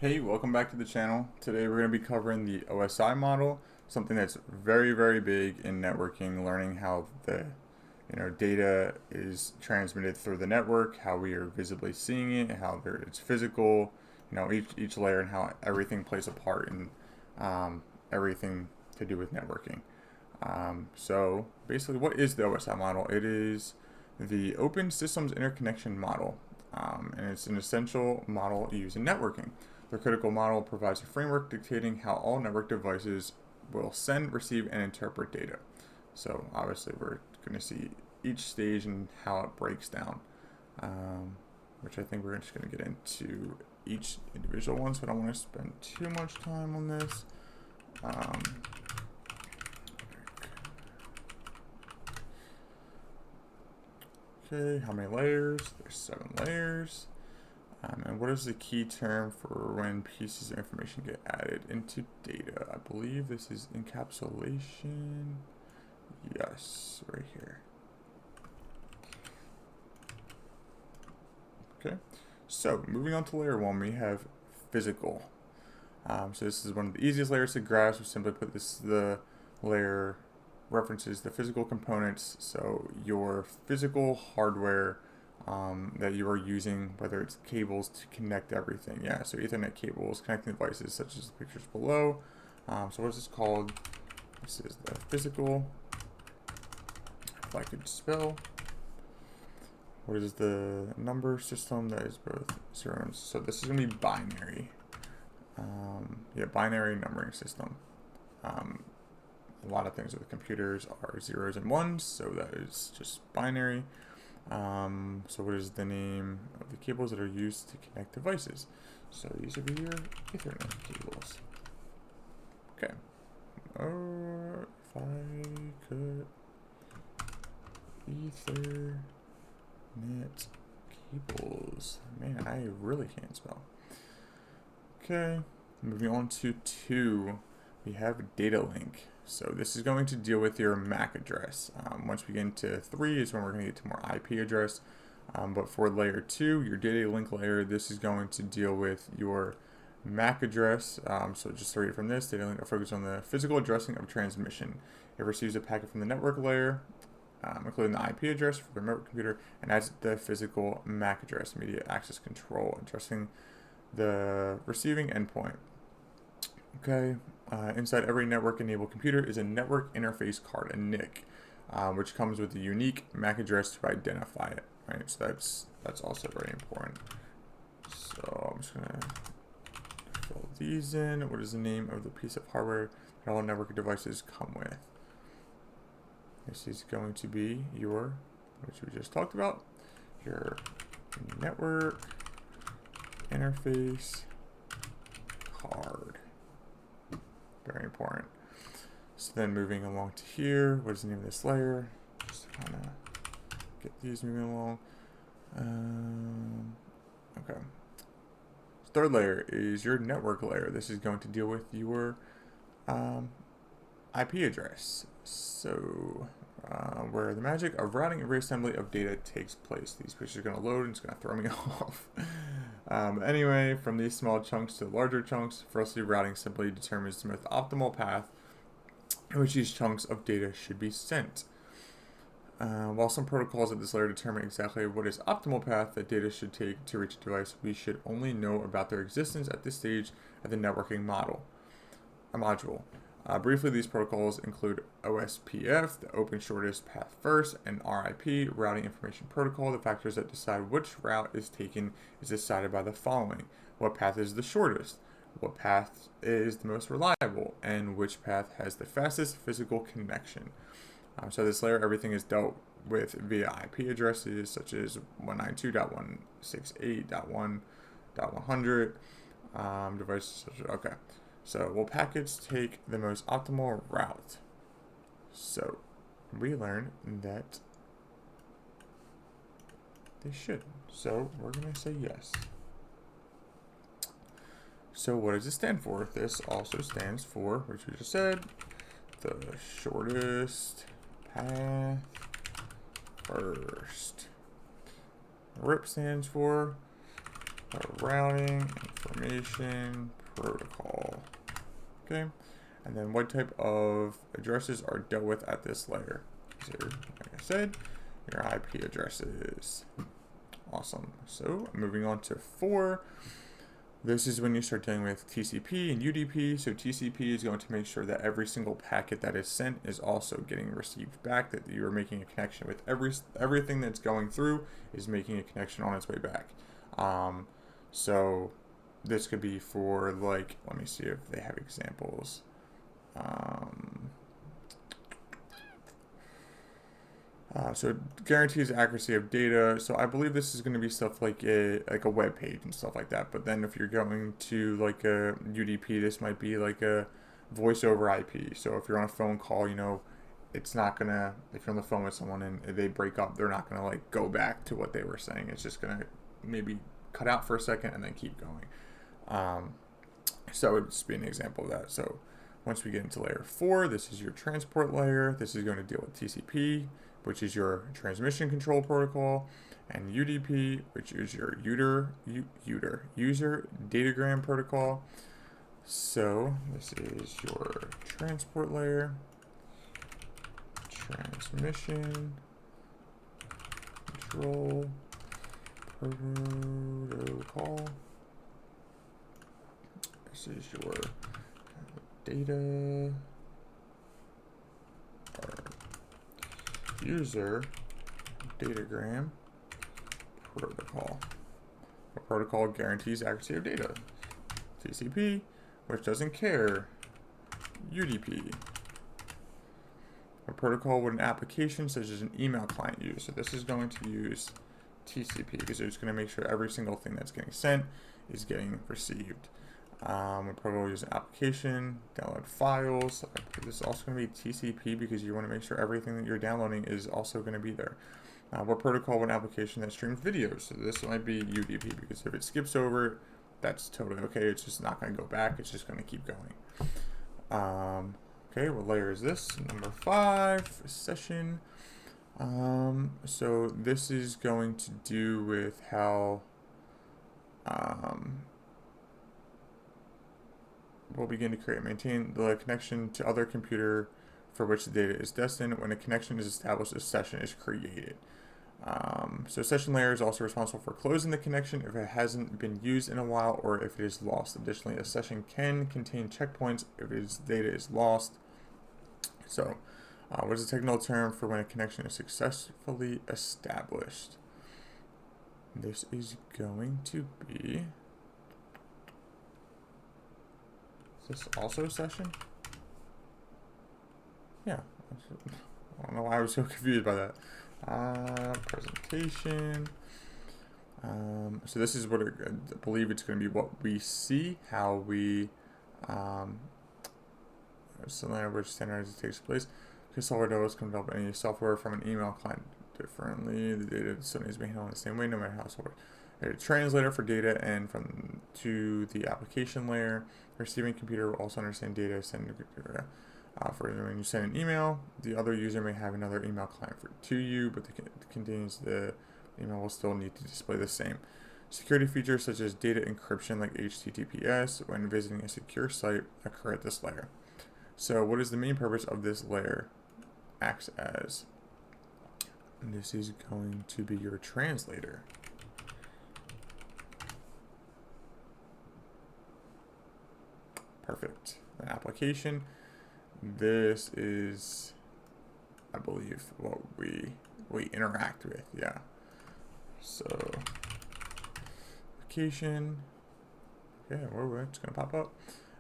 Hey, welcome back to the channel. Today we're going to be covering the OSI model, something that's very, very big in networking, learning how the data is transmitted through the network, how we are visibly seeing it, how it's physical, each layer and how everything plays a part in everything to do with networking. So basically, what is the OSI model? It is the Open Systems Interconnection Model, and it's an essential model used in networking. The critical model provides a framework dictating how all network devices will send, receive, and interpret data. So obviously we're going to see each stage and how it breaks down, which I think we're just going to get into each individual one, so I don't want to spend too much time on this. Okay, how many layers? There's 7 layers. And what is the key term for when pieces of information get added into data? I believe this is encapsulation. Yes, right here. Okay, so moving on to layer 1, we have physical. So this is one of the easiest layers to grasp. We simply put the layer references the physical components, so your physical hardware that you are using, whether it's cables to connect everything. Yeah, so Ethernet cables connecting devices such as the pictures below. So what is this called? This is the physical. If I could spell. What is the number system that is both zeros? So this is going to be binary. Binary numbering system. A lot of things with computers are zeros and ones, so that is just binary. So what is the name of the cables that are used to connect devices? So these would be your Ethernet cables. Okay. If I could Ethernet cables. Man, I really can't spell. Okay. Moving on to 2, we have data link. So this is going to deal with your MAC address. Once we get into 3 is when we're going to get to more IP address. But for layer 2, your data link layer, this is going to deal with your MAC address. So just to read from this, data link focuses on the physical addressing of transmission. It receives a packet from the network layer, including the IP address for the remote computer, and adds the physical MAC address, immediate access control, addressing the receiving endpoint. Okay, inside every network-enabled computer is a network interface card, a NIC, which comes with a unique MAC address to identify it. Right, so that's also very important. So I'm just gonna fill these in. What is the name of the piece of hardware that all network devices come with? This is going to be your, which we just talked about, your network interface card. Very important. So then moving along to here, what is the name of this layer? Just to kind of get these moving along. Okay. Third layer is your network layer. This is going to deal with your IP address. So where the magic of routing and reassembly of data takes place. These pictures are going to load and it's going to throw me off. Anyway, from these small chunks to larger chunks, firstly routing simply determines the most optimal path in which these chunks of data should be sent. While some protocols at this layer determine exactly what is optimal path that data should take to reach a device, we should only know about their existence at this stage of the networking module. Briefly, these protocols include OSPF, the Open Shortest Path First, and RIP, Routing Information Protocol. The factors that decide which route is taken is decided by the following: what path is the shortest, what path is the most reliable, and which path has the fastest physical connection. So this layer, everything is dealt with via IP addresses such as 192.168.1.100, devices such as, okay. So will packets take the most optimal route? So we learned that they should. So we're going to say yes. So what does it stand for? This also stands for, which we just said, the shortest path first. RIP stands for routing information protocol. Okay, and then what type of addresses are dealt with at this layer? So, like I said, your IP addresses. Awesome. So moving on to 4. This is when you start dealing with TCP and UDP. So TCP is going to make sure that every single packet that is sent is also getting received back, that you are making a connection with everything that's going through is making a connection on its way back. So this could be for, like, let me see if they have examples. So it guarantees accuracy of data. So I believe this is going to be stuff like a web page and stuff like that. But then if you're going to like a UDP, this might be like a voice over IP. So if you're on a phone call, you know, it's not gonna, if you're on the phone with someone and they break up, they're not gonna like go back to what they were saying. It's just gonna maybe cut out for a second and then keep going. So it would just be an example of that. So once we get into layer 4, this is your transport layer. This is going to deal with TCP, which is your transmission control protocol, and UDP, which is your user datagram protocol. So this is your transport layer, transmission control protocol. This is your data or user datagram protocol. A protocol guarantees accuracy of data. TCP, which doesn't care. UDP, a protocol with an application such as an email client use. So this is going to use TCP because it's going to make sure every single thing that's getting sent is getting received. A protocol uses an application, download files. This is also going to be TCP because you want to make sure everything that you're downloading is also going to be there. What protocol with an application that streams videos? So this might be UDP because if it skips over, that's totally okay. It's just not going to go back. It's just going to keep going. Okay, what layer is this? Number 5, session. So this is going to do with how we'll begin to create and maintain the connection to other computer for which the data is destined. When a connection is established, a session is created. So session layer is also responsible for closing the connection if it hasn't been used in a while or if it is lost. Additionally, a session can contain checkpoints if its data is lost. So what is the technical term for when a connection is successfully established? This is going to be... Is this also a session? Yeah. I don't know why I was so confused by that. Presentation. So this is what I believe it's going to be what we see, how we similar which standardization takes place. Because software developers can develop any software from an email client differently. The data still needs to be handled in the same way, no matter how software. A translator for data and from to the application layer. The receiving computer will also understand data sent for when you send an email. The other user may have another email client to you, but contains the email will still need to display the same. Security features such as data encryption like HTTPS when visiting a secure site occur at this layer. So what is the main purpose of this layer? Acts as. And this is going to be your translator. Perfect. An application. This is, I believe, what we interact with. Yeah. So application. Okay, it's gonna pop up,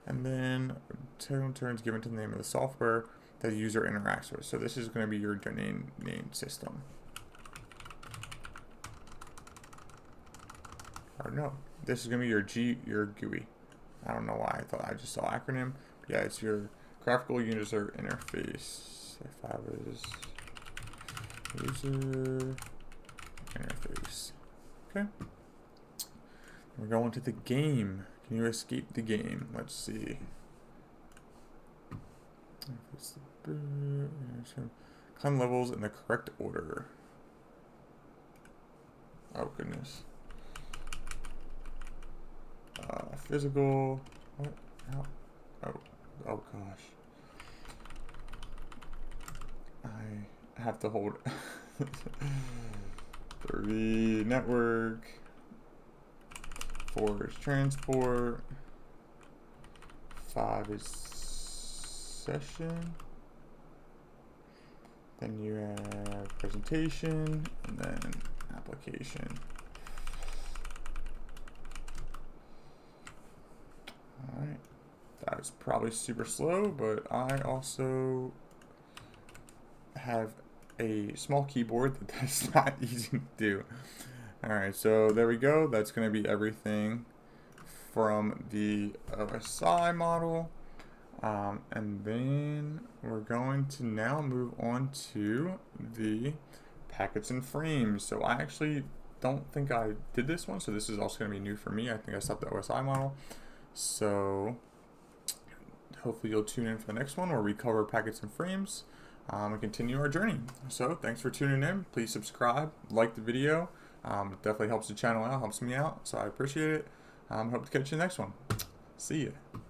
and then terms given to the name of the software that the user interacts with. So this is going to be your domain name system. Or no, this is going to be your GUI. I don't know why I thought I just saw acronym. But yeah, it's your graphical user interface. If I was user interface. Okay. We're going to the game. Can you escape the game? Let's see. Climb levels in the correct order. Oh goodness. physical. What? How? Oh gosh. I have to hold 3 network, 4 is transport, 5 is session, then you have presentation, and then application. Alright, that was probably super slow, but I also have a small keyboard that's not easy to do. Alright, so there we go. That's going to be everything from the OSI model. And then we're going to now move on to the packets and frames. So I actually don't think I did this one, so this is also going to be new for me. I think I stopped the OSI model. So hopefully you'll tune in for the next one where we cover packets and frames and continue our journey. So thanks for tuning in. Please subscribe, like the video. It definitely helps the channel out, helps me out, so I appreciate it. Hope to catch you in the next one. See ya.